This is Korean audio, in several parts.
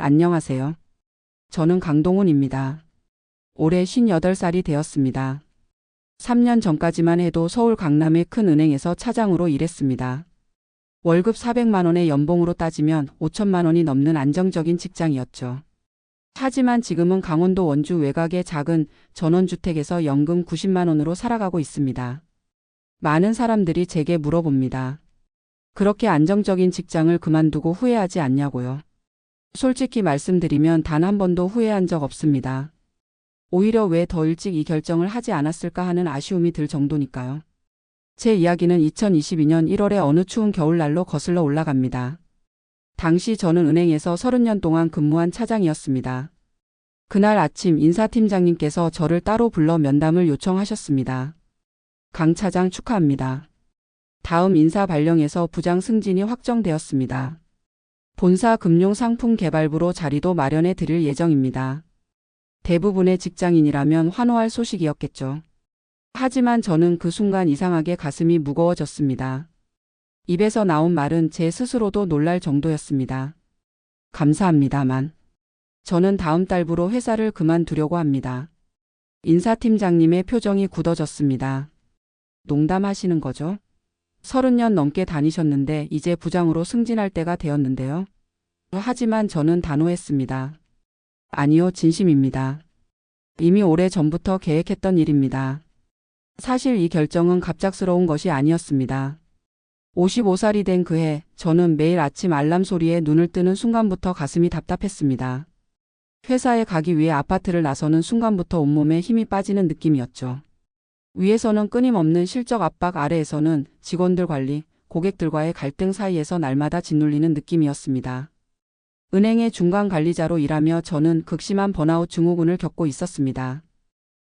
안녕하세요. 저는 강동훈입니다. 올해 58살이 되었습니다. 3년 전까지만 해도 서울 강남의 큰 은행에서 차장으로 일했습니다. 월급 400만 원의 연봉으로 따지면 5천만 원이 넘는 안정적인 직장이었죠. 하지만 지금은 강원도 원주 외곽의 작은 전원주택에서 연금 90만 원으로 살아가고 있습니다. 많은 사람들이 제게 물어봅니다. 그렇게 안정적인 직장을 그만두고 후회하지 않냐고요. 솔직히 말씀드리면 단 한 번도 후회한 적 없습니다. 오히려 왜 더 일찍 이 결정을 하지 않았을까 하는 아쉬움이 들 정도니까요. 제 이야기는 2022년 1월의 어느 추운 겨울날로 거슬러 올라갑니다. 당시 저는 은행에서 30년 동안 근무한 차장이었습니다. 그날 아침 인사팀장님께서 저를 따로 불러 면담을 요청하셨습니다. 강 차장 축하합니다. 다음 인사 발령에서 부장 승진이 확정되었습니다. 본사 금융상품개발부로 자리도 마련해 드릴 예정입니다. 대부분의 직장인이라면 환호할 소식이었겠죠. 하지만 저는 그 순간 이상하게 가슴이 무거워졌습니다. 입에서 나온 말은 제 스스로도 놀랄 정도였습니다. 감사합니다만 저는 다음 달부로 회사를 그만두려고 합니다. 인사팀장님의 표정이 굳어졌습니다. 농담하시는 거죠? 30년 넘게 다니셨는데 이제 부장으로 승진할 때가 되었는데요. 하지만 저는 단호했습니다. 아니요, 진심입니다. 이미 오래 전부터 계획했던 일입니다. 사실 이 결정은 갑작스러운 것이 아니었습니다. 55살이 된 그해 저는 매일 아침 알람 소리에 눈을 뜨는 순간부터 가슴이 답답했습니다. 회사에 가기 위해 아파트를 나서는 순간부터 온몸에 힘이 빠지는 느낌이었죠. 위에서는 끊임없는 실적 압박, 아래에서는 직원들 관리, 고객들과의 갈등 사이에서 날마다 짓눌리는 느낌이었습니다. 은행의 중간 관리자로 일하며 저는 극심한 번아웃 증후군을 겪고 있었습니다.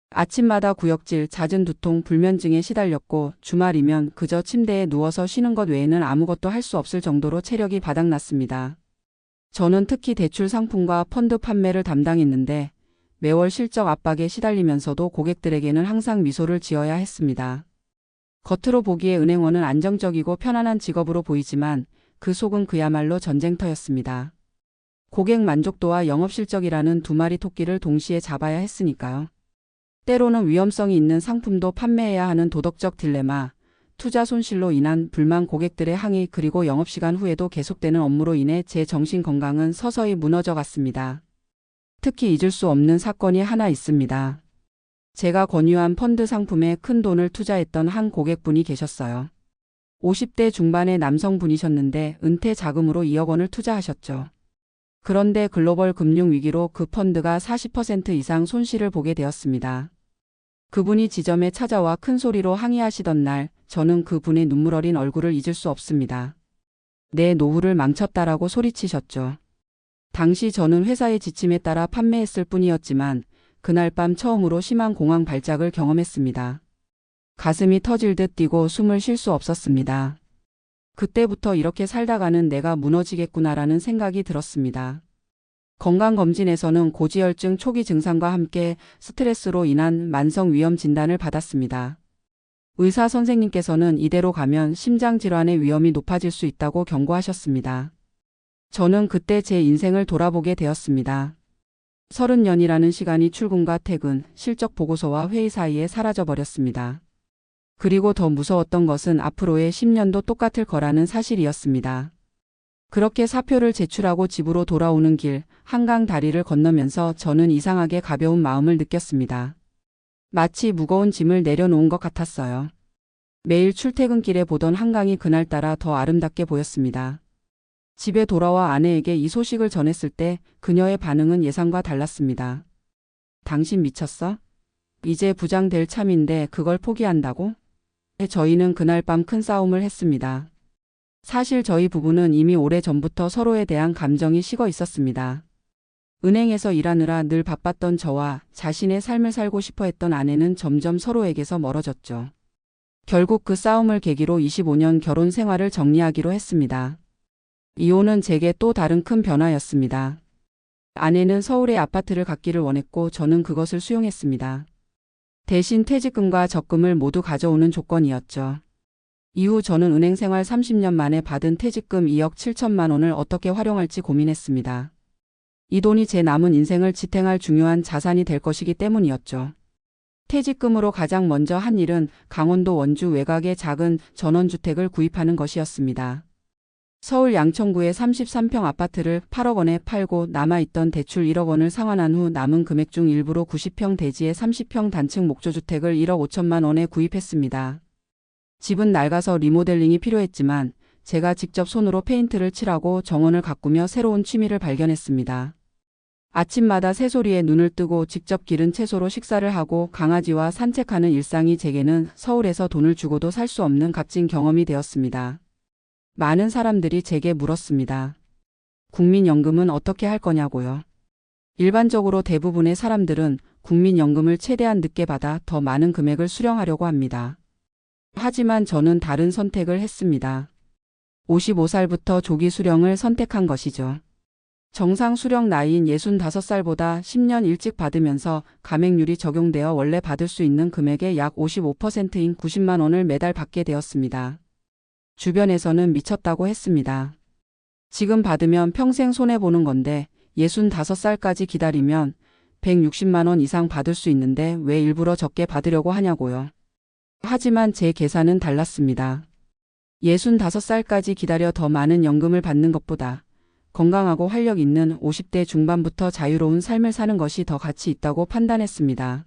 아침마다 구역질, 잦은 두통, 불면증에 시달렸고 주말이면 그저 침대에 누워서 쉬는 것 외에는 아무것도 할 수 없을 정도로 체력이 바닥났습니다. 저는 특히 대출 상품과 펀드 판매를 담당했는데 매월 실적 압박에 시달리면서도 고객들에게는 항상 미소를 지어야 했습니다. 겉으로 보기에 은행원은 안정적이고 편안한 직업으로 보이지만 그 속은 그야말로 전쟁터였습니다. 고객 만족도와 영업실적이라는 두 마리 토끼를 동시에 잡아야 했으니까요. 때로는 위험성이 있는 상품도 판매해야 하는 도덕적 딜레마, 투자 손실로 인한 불만, 고객들의 항의, 그리고 영업시간 후에도 계속되는 업무로 인해 제 정신 건강은 서서히 무너져 갔습니다. 특히 잊을 수 없는 사건이 하나 있습니다. 제가 권유한 펀드 상품에 큰 돈을 투자했던 한 고객분이 계셨어요. 50대 중반의 남성분이셨는데 은퇴 자금으로 2억 원을 투자하셨죠. 그런데 글로벌 금융위기로 그 펀드가 40% 이상 손실을 보게 되었습니다. 그분이 지점에 찾아와 큰 소리로 항의하시던 날, 저는 그분의 눈물 어린 얼굴을 잊을 수 없습니다. 내 노후를 망쳤다라고 소리치셨죠. 당시 저는 회사의 지침에 따라 판매했을 뿐이었지만 그날 밤 처음으로 심한 공황 발작을 경험했습니다. 가슴이 터질 듯 뛰고 숨을 쉴 수 없었습니다. 그때부터 이렇게 살다가는 내가 무너지겠구나라는 생각이 들었습니다. 건강검진에서는 고지혈증 초기 증상과 함께 스트레스로 인한 만성위험 진단을 받았습니다. 의사 선생님께서는 이대로 가면 심장질환의 위험이 높아질 수 있다고 경고하셨습니다. 저는 그때 제 인생을 돌아보게 되었습니다. 30년이라는 시간이 출근과 퇴근, 실적 보고서와 회의 사이에 사라져버렸습니다. 그리고 더 무서웠던 것은 앞으로의 10년도 똑같을 거라는 사실이었습니다. 그렇게 사표를 제출하고 집으로 돌아오는 길, 한강 다리를 건너면서 저는 이상하게 가벼운 마음을 느꼈습니다. 마치 무거운 짐을 내려놓은 것 같았어요. 매일 출퇴근길에 보던 한강이 그날따라 더 아름답게 보였습니다. 집에 돌아와 아내에게 이 소식을 전했을 때 그녀의 반응은 예상과 달랐습니다. 당신 미쳤어? 이제 부장 될 참인데 그걸 포기한다고? 저희는 그날 밤 큰 싸움을 했습니다. 사실 저희 부부는 이미 오래전부터 서로에 대한 감정이 식어 있었습니다. 은행에서 일하느라 늘 바빴던 저와 자신의 삶을 살고 싶어 했던 아내는 점점 서로에게서 멀어졌죠. 결국 그 싸움을 계기로 25년 결혼 생활을 정리하기로 했습니다. 이혼은 제게 또 다른 큰 변화였습니다. 아내는 서울의 아파트를 갖기를 원했고 저는 그것을 수용했습니다. 대신 퇴직금과 적금을 모두 가져오는 조건이었죠. 이후 저는 은행 생활 30년 만에 받은 퇴직금 2억 7천만 원을 어떻게 활용할지 고민했습니다. 이 돈이 제 남은 인생을 지탱할 중요한 자산이 될 것이기 때문이었죠. 퇴직금으로 가장 먼저 한 일은 강원도 원주 외곽의 작은 전원주택을 구입하는 것이었습니다. 서울 양천구의 33평 아파트를 8억 원에 팔고 남아있던 대출 1억 원을 상환한 후 남은 금액 중 일부로 90평 대지의 30평 단층 목조주택을 1억 5천만 원에 구입했습니다. 집은 낡아서 리모델링이 필요했지만 제가 직접 손으로 페인트를 칠하고 정원을 가꾸며 새로운 취미를 발견했습니다. 아침마다 새소리에 눈을 뜨고 직접 기른 채소로 식사를 하고 강아지와 산책하는 일상이 제게는 서울에서 돈을 주고도 살 수 없는 값진 경험이 되었습니다. 많은 사람들이 제게 물었습니다. 국민연금은 어떻게 할 거냐고요. 일반적으로 대부분의 사람들은 국민연금을 최대한 늦게 받아 더 많은 금액을 수령하려고 합니다. 하지만 저는 다른 선택을 했습니다. 55살부터 조기 수령을 선택한 것이죠. 정상 수령 나이인 65살보다 10년 일찍 받으면서 감액률이 적용되어 원래 받을 수 있는 금액의 약 55%인 90만 원을 매달 받게 되었습니다. 주변에서는 미쳤다고 했습니다. 지금 받으면 평생 손해보는 건데 65살까지 기다리면 160만 원 이상 받을 수 있는데 왜 일부러 적게 받으려고 하냐고요. 하지만 제 계산은 달랐습니다. 65살까지 기다려 더 많은 연금을 받는 것보다 건강하고 활력 있는 50대 중반부터 자유로운 삶을 사는 것이 더 가치 있다고 판단했습니다.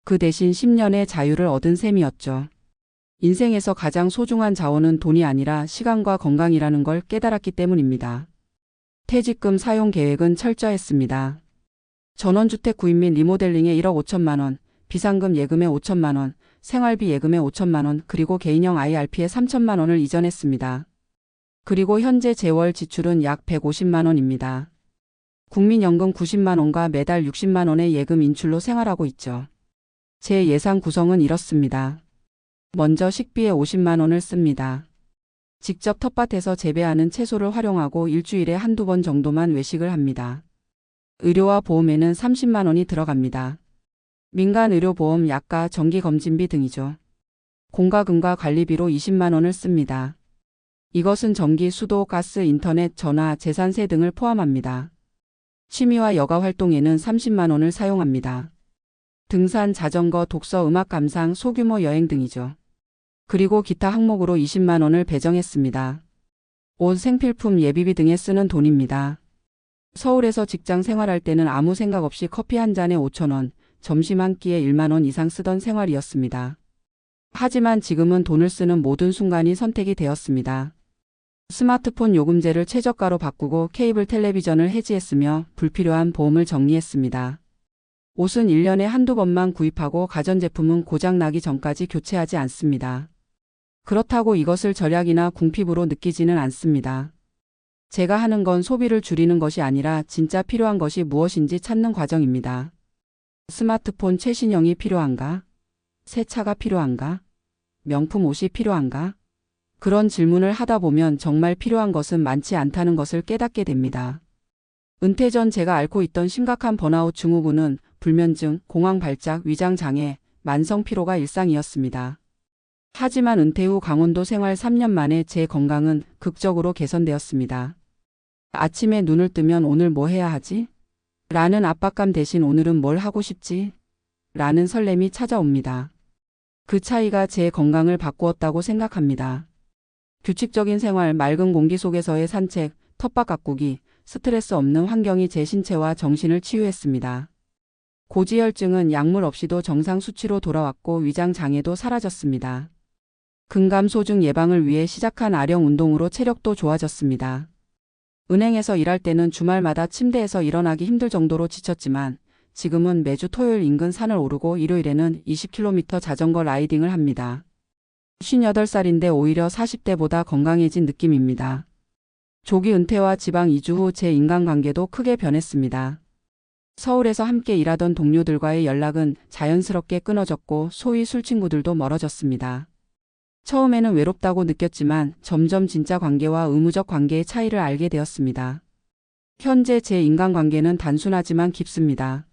그 대신 10년의 자유를 얻은 셈이었죠. 인생에서 가장 소중한 자원은 돈이 아니라 시간과 건강이라는 걸 깨달았기 때문입니다. 퇴직금 사용 계획은 철저했습니다. 전원주택 구입 및 리모델링에 1억 5천만 원, 비상금 예금에 5천만 원, 생활비 예금에 5천만 원, 그리고 개인형 IRP에 3천만 원을 이전했습니다. 그리고 현재 재월 지출은 약 150만 원입니다. 국민연금 90만 원과 매달 60만 원의 예금 인출로 생활하고 있죠. 제 예산 구성은 이렇습니다. 먼저 식비에 50만 원을 씁니다. 직접 텃밭에서 재배하는 채소를 활용하고 일주일에 한두 번 정도만 외식을 합니다. 의료와 보험에는 30만 원이 들어갑니다. 민간 의료보험, 약가, 정기검진비 등이죠. 공과금과 관리비로 20만 원을 씁니다. 이것은 전기, 수도, 가스, 인터넷, 전화, 재산세 등을 포함합니다. 취미와 여가 활동에는 30만 원을 사용합니다. 등산, 자전거, 독서, 음악 감상, 소규모 여행 등이죠. 그리고 기타 항목으로 20만 원을 배정했습니다. 옷, 생필품, 예비비 등에 쓰는 돈입니다. 서울에서 직장 생활할 때는 아무 생각 없이 커피 한 잔에 5천 원, 점심 한 끼에 1만 원 이상 쓰던 생활이었습니다. 하지만 지금은 돈을 쓰는 모든 순간이 선택이 되었습니다. 스마트폰 요금제를 최저가로 바꾸고 케이블 텔레비전을 해지했으며 불필요한 보험을 정리했습니다. 옷은 1년에 한두 번만 구입하고 가전제품은 고장나기 전까지 교체하지 않습니다. 그렇다고 이것을 절약이나 궁핍으로 느끼지는 않습니다. 제가 하는 건 소비를 줄이는 것이 아니라 진짜 필요한 것이 무엇인지 찾는 과정입니다. 스마트폰 최신형이 필요한가? 새 차가 필요한가? 명품 옷이 필요한가? 그런 질문을 하다 보면 정말 필요한 것은 많지 않다는 것을 깨닫게 됩니다. 은퇴 전 제가 앓고 있던 심각한 번아웃 증후군은 불면증, 공황 발작, 위장 장애, 만성 피로가 일상이었습니다. 하지만 은퇴 후 강원도 생활 3년 만에 제 건강은 극적으로 개선되었습니다. 아침에 눈을 뜨면 오늘 뭐 해야 하지? 라는 압박감 대신 오늘은 뭘 하고 싶지? 라는 설렘이 찾아옵니다. 그 차이가 제 건강을 바꾸었다고 생각합니다. 규칙적인 생활, 맑은 공기 속에서의 산책, 텃밭 가꾸기, 스트레스 없는 환경이 제 신체와 정신을 치유했습니다. 고지혈증은 약물 없이도 정상 수치로 돌아왔고 위장 장애도 사라졌습니다. 근감소증 예방을 위해 시작한 아령 운동으로 체력도 좋아졌습니다. 은행에서 일할 때는 주말마다 침대에서 일어나기 힘들 정도로 지쳤지만 지금은 매주 토요일 인근 산을 오르고 일요일에는 20km 자전거 라이딩을 합니다. 58살인데 오히려 40대보다 건강해진 느낌입니다. 조기 은퇴와 지방 이주 후 제 인간관계도 크게 변했습니다. 서울에서 함께 일하던 동료들과의 연락은 자연스럽게 끊어졌고 소위 술친구들도 멀어졌습니다. 처음에는 외롭다고 느꼈지만 점점 진짜 관계와 의무적 관계의 차이를 알게 되었습니다. 현재 제 인간관계는 단순하지만 깊습니다.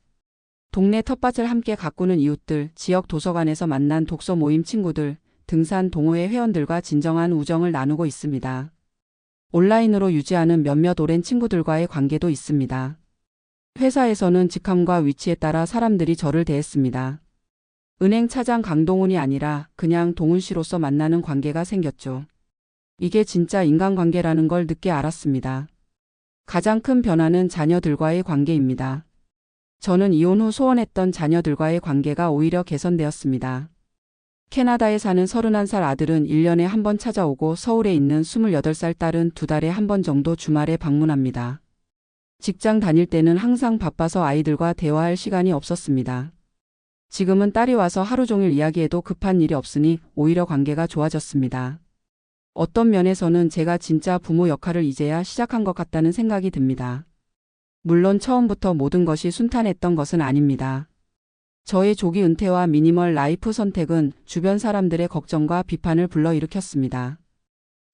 동네 텃밭을 함께 가꾸는 이웃들, 지역 도서관에서 만난 독서 모임 친구들, 등산 동호회 회원들과 진정한 우정을 나누고 있습니다. 온라인으로 유지하는 몇몇 오랜 친구들과의 관계도 있습니다. 회사에서는 직함과 위치에 따라 사람들이 저를 대했습니다. 은행 차장 강동훈이 아니라 그냥 동훈 씨로서 만나는 관계가 생겼죠. 이게 진짜 인간관계라는 걸 늦게 알았습니다. 가장 큰 변화는 자녀들과의 관계입니다. 저는 이혼 후 소원했던 자녀들과의 관계가 오히려 개선되었습니다. 캐나다에 사는 31살 아들은 1년에 한 번 찾아오고 서울에 있는 28살 딸은 2달에 한 번 정도 주말에 방문합니다. 직장 다닐 때는 항상 바빠서 아이들과 대화할 시간이 없었습니다. 지금은 딸이 와서 하루 종일 이야기해도 급한 일이 없으니 오히려 관계가 좋아졌습니다. 어떤 면에서는 제가 진짜 부모 역할을 이제야 시작한 것 같다는 생각이 듭니다. 물론 처음부터 모든 것이 순탄했던 것은 아닙니다. 저의 조기 은퇴와 미니멀 라이프 선택은 주변 사람들의 걱정과 비판을 불러일으켰습니다.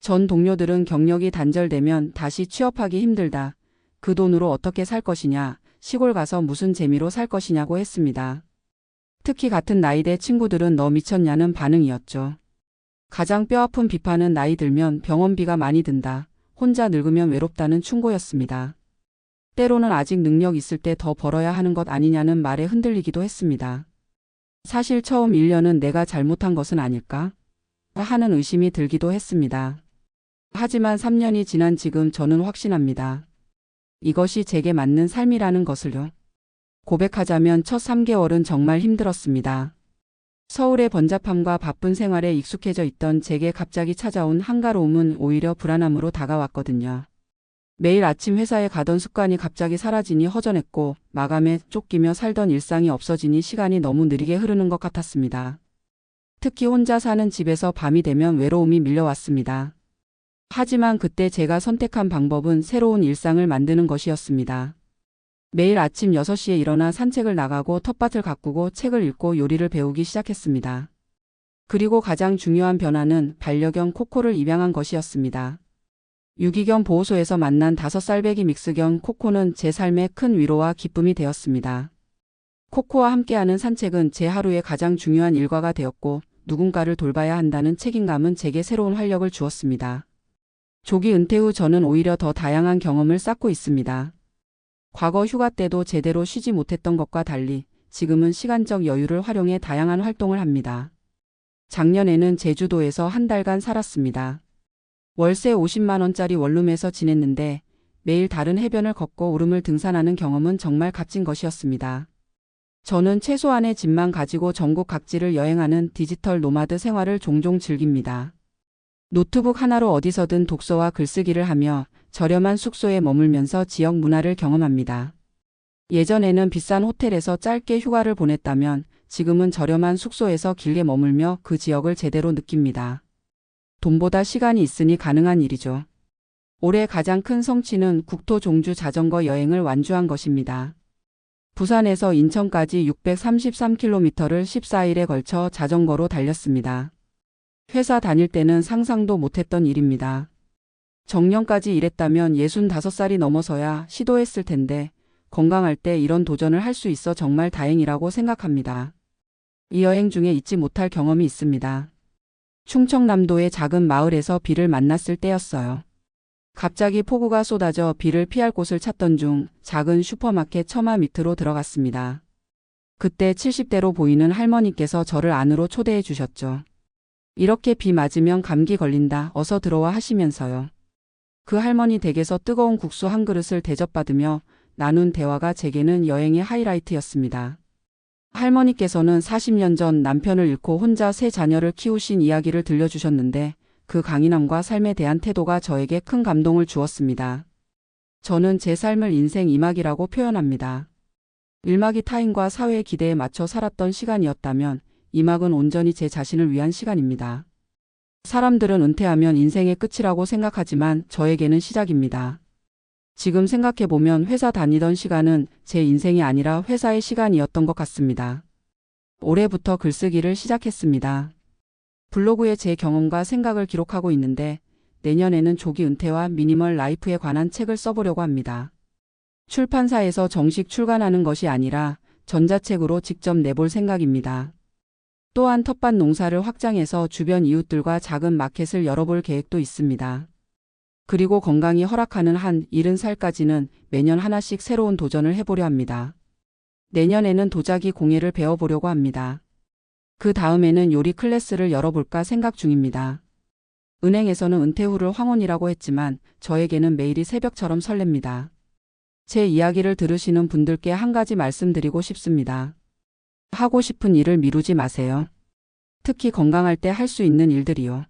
전 동료들은 경력이 단절되면 다시 취업하기 힘들다. 그 돈으로 어떻게 살 것이냐, 시골 가서 무슨 재미로 살 것이냐고 했습니다. 특히 같은 나이대 친구들은 너 미쳤냐는 반응이었죠. 가장 뼈아픈 비판은 나이 들면 병원비가 많이 든다, 혼자 늙으면 외롭다는 충고였습니다. 때로는 아직 능력 있을 때 더 벌어야 하는 것 아니냐는 말에 흔들리기도 했습니다. 사실 처음 1년은 내가 잘못한 것은 아닐까? 하는 의심이 들기도 했습니다. 하지만 3년이 지난 지금 저는 확신합니다. 이것이 제게 맞는 삶이라는 것을요. 고백하자면 첫 3개월은 정말 힘들었습니다. 서울의 번잡함과 바쁜 생활에 익숙해져 있던 제게 갑자기 찾아온 한가로움은 오히려 불안함으로 다가왔거든요. 매일 아침 회사에 가던 습관이 갑자기 사라지니 허전했고 마감에 쫓기며 살던 일상이 없어지니 시간이 너무 느리게 흐르는 것 같았습니다. 특히 혼자 사는 집에서 밤이 되면 외로움이 밀려왔습니다. 하지만 그때 제가 선택한 방법은 새로운 일상을 만드는 것이었습니다. 매일 아침 6시에 일어나 산책을 나가고 텃밭을 가꾸고 책을 읽고 요리를 배우기 시작했습니다. 그리고 가장 중요한 변화는 반려견 코코를 입양한 것이었습니다. 유기견 보호소에서 만난 5살배기 믹스견 코코는 제 삶의 큰 위로와 기쁨이 되었습니다. 코코와 함께하는 산책은 제 하루의 가장 중요한 일과가 되었고 누군가를 돌봐야 한다는 책임감은 제게 새로운 활력을 주었습니다. 조기 은퇴 후 저는 오히려 더 다양한 경험을 쌓고 있습니다. 과거 휴가 때도 제대로 쉬지 못했던 것과 달리 지금은 시간적 여유를 활용해 다양한 활동을 합니다. 작년에는 제주도에서 한 달간 살았습니다. 월세 50만 원짜리 원룸에서 지냈는데 매일 다른 해변을 걷고 오름을 등산하는 경험은 정말 값진 것이었습니다. 저는 최소한의 집만 가지고 전국 각지를 여행하는 디지털 노마드 생활을 종종 즐깁니다. 노트북 하나로 어디서든 독서와 글쓰기를 하며 저렴한 숙소에 머물면서 지역 문화를 경험합니다. 예전에는 비싼 호텔에서 짧게 휴가를 보냈다면 지금은 저렴한 숙소에서 길게 머물며 그 지역을 제대로 느낍니다. 돈보다 시간이 있으니 가능한 일이죠. 올해 가장 큰 성취는 국토 종주 자전거 여행을 완주한 것입니다. 부산에서 인천까지 633km를 14일에 걸쳐 자전거로 달렸습니다. 회사 다닐 때는 상상도 못했던 일입니다. 정년까지 일했다면 65살이 넘어서야 시도했을 텐데 건강할 때 이런 도전을 할 수 있어 정말 다행이라고 생각합니다. 이 여행 중에 잊지 못할 경험이 있습니다. 충청남도의 작은 마을에서 비를 만났을 때였어요. 갑자기 폭우가 쏟아져 비를 피할 곳을 찾던 중 작은 슈퍼마켓 처마 밑으로 들어갔습니다. 그때 70대로 보이는 할머니께서 저를 안으로 초대해 주셨죠. 이렇게 비 맞으면 감기 걸린다. 어서 들어와 하시면서요. 그 할머니 댁에서 뜨거운 국수 한 그릇을 대접받으며 나눈 대화가 제게는 여행의 하이라이트였습니다. 할머니께서는 40년 전 남편을 잃고 혼자 3자녀를 키우신 이야기를 들려주셨는데 그 강인함과 삶에 대한 태도가 저에게 큰 감동을 주었습니다. 저는 제 삶을 인생 2막이라고 표현합니다. 1막이 타인과 사회의 기대에 맞춰 살았던 시간이었다면 2막은 온전히 제 자신을 위한 시간입니다. 사람들은 은퇴하면 인생의 끝이라고 생각하지만 저에게는 시작입니다. 지금 생각해보면 회사 다니던 시간은 제 인생이 아니라 회사의 시간이었던 것 같습니다. 올해부터 글쓰기를 시작했습니다. 블로그에 제 경험과 생각을 기록하고 있는데 내년에는 조기 은퇴와 미니멀 라이프에 관한 책을 써보려고 합니다. 출판사에서 정식 출간하는 것이 아니라 전자책으로 직접 내볼 생각입니다. 또한 텃밭 농사를 확장해서 주변 이웃들과 작은 마켓을 열어볼 계획도 있습니다. 그리고 건강이 허락하는 한 70살까지는 매년 하나씩 새로운 도전을 해보려 합니다. 내년에는 도자기 공예를 배워보려고 합니다. 그 다음에는 요리 클래스를 열어볼까 생각 중입니다. 은행에서는 은퇴 후를 황혼이라고 했지만 저에게는 매일이 새벽처럼 설렙니다. 제 이야기를 들으시는 분들께 한 가지 말씀드리고 싶습니다. 하고 싶은 일을 미루지 마세요. 특히 건강할 때 할 수 있는 일들이요.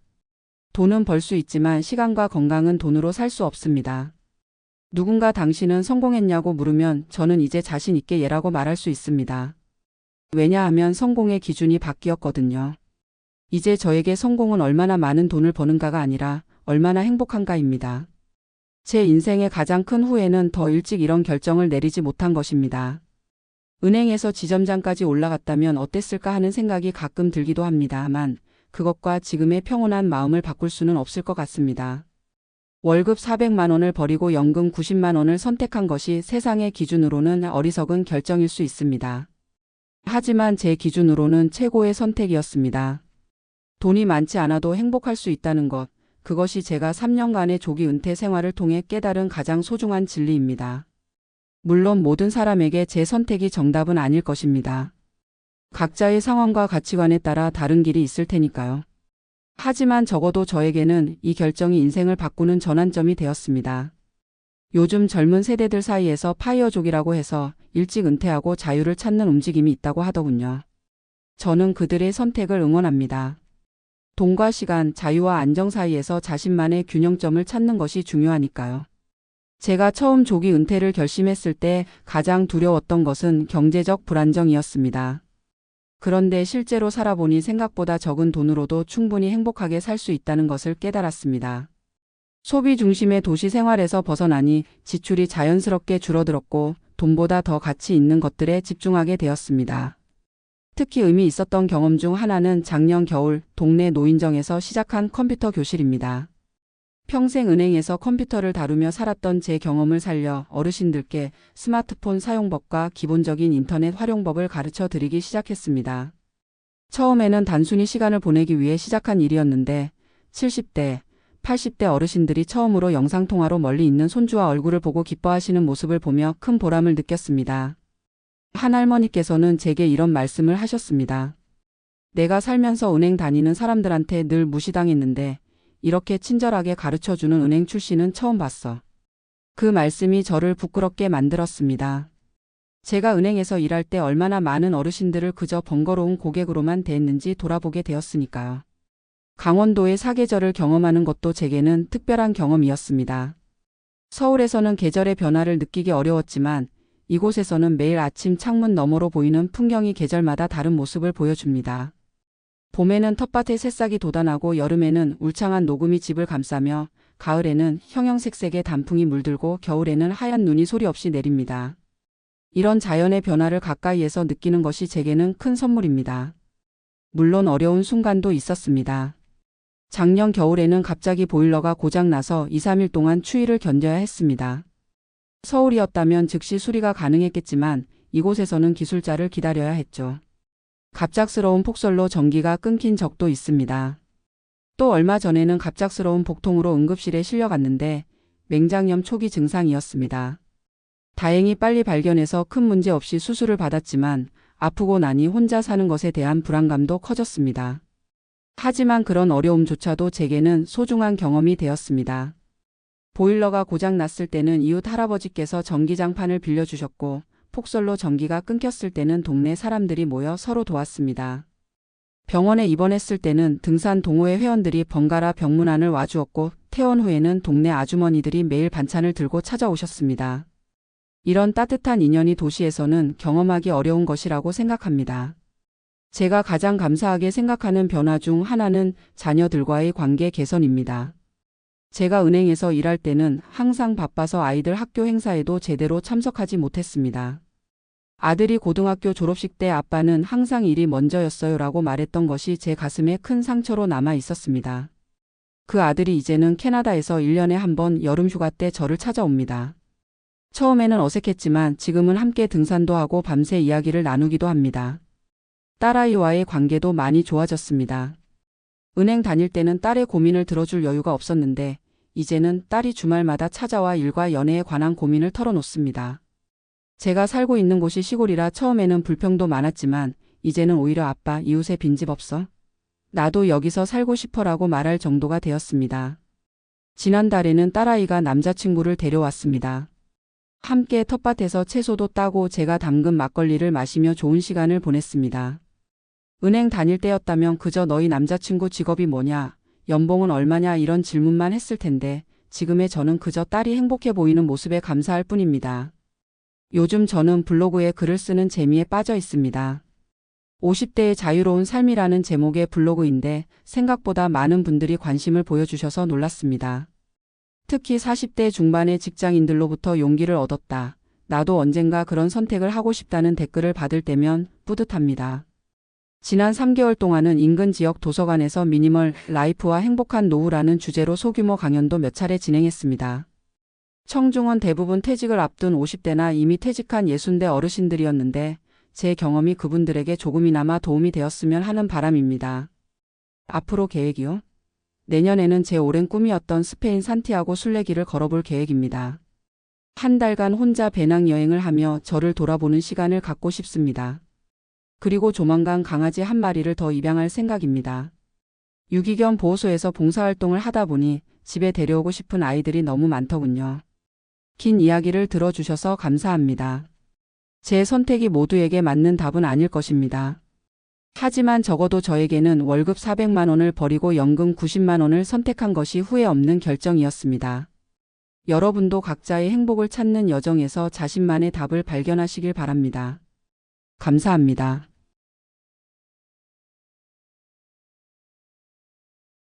돈은 벌 수 있지만 시간과 건강은 돈으로 살 수 없습니다. 누군가 당신은 성공했냐고 물으면 저는 이제 자신 있게 예라고 말할 수 있습니다. 왜냐하면 성공의 기준이 바뀌었거든요. 이제 저에게 성공은 얼마나 많은 돈을 버는가가 아니라 얼마나 행복한가입니다. 제 인생의 가장 큰 후회는 더 일찍 이런 결정을 내리지 못한 것입니다. 은행에서 지점장까지 올라갔다면 어땠을까 하는 생각이 가끔 들기도 합니다만 그것과 지금의 평온한 마음을 바꿀 수는 없을 것 같습니다. 월급 400만 원을 버리고 연금 90만 원을 선택한 것이 세상의 기준으로는 어리석은 결정일 수 있습니다. 하지만 제 기준으로는 최고의 선택이었습니다. 돈이 많지 않아도 행복할 수 있다는 것, 그것이 제가 3년간의 조기 은퇴 생활을 통해 깨달은 가장 소중한 진리입니다. 물론 모든 사람에게 제 선택이 정답은 아닐 것입니다. 각자의 상황과 가치관에 따라 다른 길이 있을 테니까요. 하지만 적어도 저에게는 이 결정이 인생을 바꾸는 전환점이 되었습니다. 요즘 젊은 세대들 사이에서 파이어족이라고 해서 일찍 은퇴하고 자유를 찾는 움직임이 있다고 하더군요. 저는 그들의 선택을 응원합니다. 돈과 시간, 자유와 안정 사이에서 자신만의 균형점을 찾는 것이 중요하니까요. 제가 처음 조기 은퇴를 결심했을 때 가장 두려웠던 것은 경제적 불안정이었습니다. 그런데 실제로 살아보니 생각보다 적은 돈으로도 충분히 행복하게 살 수 있다는 것을 깨달았습니다. 소비 중심의 도시 생활에서 벗어나니 지출이 자연스럽게 줄어들었고 돈보다 더 가치 있는 것들에 집중하게 되었습니다. 특히 의미 있었던 경험 중 하나는 작년 겨울 동네 노인정에서 시작한 컴퓨터 교실입니다. 평생 은행에서 컴퓨터를 다루며 살았던 제 경험을 살려 어르신들께 스마트폰 사용법과 기본적인 인터넷 활용법을 가르쳐 드리기 시작했습니다. 처음에는 단순히 시간을 보내기 위해 시작한 일이었는데 70대, 80대 어르신들이 처음으로 영상통화로 멀리 있는 손주와 얼굴을 보고 기뻐하시는 모습을 보며 큰 보람을 느꼈습니다. 한 할머니께서는 제게 이런 말씀을 하셨습니다. 내가 살면서 은행 다니는 사람들한테 늘 무시당했는데 이렇게 친절하게 가르쳐주는 은행 출신은 처음 봤어. 그 말씀이 저를 부끄럽게 만들었습니다. 제가 은행에서 일할 때 얼마나 많은 어르신들을 그저 번거로운 고객으로만 대했는지 돌아보게 되었으니까요. 강원도의 사계절을 경험하는 것도 제게는 특별한 경험이었습니다. 서울에서는 계절의 변화를 느끼기 어려웠지만 이곳에서는 매일 아침 창문 너머로 보이는 풍경이 계절마다 다른 모습을 보여줍니다. 봄에는 텃밭에 새싹이 돋아나고 여름에는 울창한 녹음이 집을 감싸며 가을에는 형형색색의 단풍이 물들고 겨울에는 하얀 눈이 소리 없이 내립니다. 이런 자연의 변화를 가까이에서 느끼는 것이 제게는 큰 선물입니다. 물론 어려운 순간도 있었습니다. 작년 겨울에는 갑자기 보일러가 고장나서 2, 3일 동안 추위를 견뎌야 했습니다. 서울이었다면 즉시 수리가 가능했겠지만 이곳에서는 기술자를 기다려야 했죠. 갑작스러운 폭설로 전기가 끊긴 적도 있습니다. 또 얼마 전에는 갑작스러운 복통으로 응급실에 실려갔는데 맹장염 초기 증상이었습니다. 다행히 빨리 발견해서 큰 문제 없이 수술을 받았지만 아프고 나니 혼자 사는 것에 대한 불안감도 커졌습니다. 하지만 그런 어려움조차도 제게는 소중한 경험이 되었습니다. 보일러가 고장났을 때는 이웃 할아버지께서 전기장판을 빌려주셨고 폭설로 전기가 끊겼을 때는 동네 사람들이 모여 서로 도왔습니다. 병원에 입원했을 때는 등산 동호회 회원들이 번갈아 병문안을 와주었고 퇴원 후에는 동네 아주머니들이 매일 반찬을 들고 찾아오셨습니다. 이런 따뜻한 인연이 도시에서는 경험하기 어려운 것이라고 생각합니다. 제가 가장 감사하게 생각하는 변화 중 하나는 자녀들과의 관계 개선입니다. 제가 은행에서 일할 때는 항상 바빠서 아이들 학교 행사에도 제대로 참석하지 못했습니다. 아들이 고등학교 졸업식 때 아빠는 항상 일이 먼저였어요 라고 말했던 것이 제 가슴에 큰 상처로 남아 있었습니다. 그 아들이 이제는 캐나다에서 1년에 한 번 여름 휴가 때 저를 찾아옵니다. 처음에는 어색했지만 지금은 함께 등산도 하고 밤새 이야기를 나누기도 합니다. 딸아이와의 관계도 많이 좋아졌습니다. 은행 다닐 때는 딸의 고민을 들어줄 여유가 없었는데 이제는 딸이 주말마다 찾아와 일과 연애에 관한 고민을 털어놓습니다. 제가 살고 있는 곳이 시골이라 처음에는 불평도 많았지만 이제는 오히려 아빠, 이웃에 빈집 없어? 나도 여기서 살고 싶어라고 말할 정도가 되었습니다. 지난달에는 딸아이가 남자친구를 데려왔습니다. 함께 텃밭에서 채소도 따고 제가 담근 막걸리를 마시며 좋은 시간을 보냈습니다. 은행 다닐 때였다면 그저 너희 남자친구 직업이 뭐냐, 연봉은 얼마냐 이런 질문만 했을 텐데 지금의 저는 그저 딸이 행복해 보이는 모습에 감사할 뿐입니다. 요즘 저는 블로그에 글을 쓰는 재미에 빠져 있습니다. 50대의 자유로운 삶이라는 제목의 블로그인데 생각보다 많은 분들이 관심을 보여주셔서 놀랐습니다. 특히 40대 중반의 직장인들로부터 용기를 얻었다. 나도 언젠가 그런 선택을 하고 싶다는 댓글을 받을 때면 뿌듯합니다. 지난 3개월 동안은 인근 지역 도서관에서 미니멀 라이프와 행복한 노후라는 주제로 소규모 강연도 몇 차례 진행했습니다. 청중은 대부분 퇴직을 앞둔 50대나 이미 퇴직한 60대 어르신들이었는데 제 경험이 그분들에게 조금이나마 도움이 되었으면 하는 바람입니다. 앞으로 계획이요? 내년에는 제 오랜 꿈이었던 스페인 산티아고 순례길을 걸어볼 계획입니다. 한 달간 혼자 배낭여행을 하며 저를 돌아보는 시간을 갖고 싶습니다. 그리고 조만간 강아지 한 마리를 더 입양할 생각입니다. 유기견 보호소에서 봉사활동을 하다 보니 집에 데려오고 싶은 아이들이 너무 많더군요. 긴 이야기를 들어주셔서 감사합니다. 제 선택이 모두에게 맞는 답은 아닐 것입니다. 하지만 적어도 저에게는 월급 400만 원을 버리고 연금 90만 원을 선택한 것이 후회 없는 결정이었습니다. 여러분도 각자의 행복을 찾는 여정에서 자신만의 답을 발견하시길 바랍니다. 감사합니다.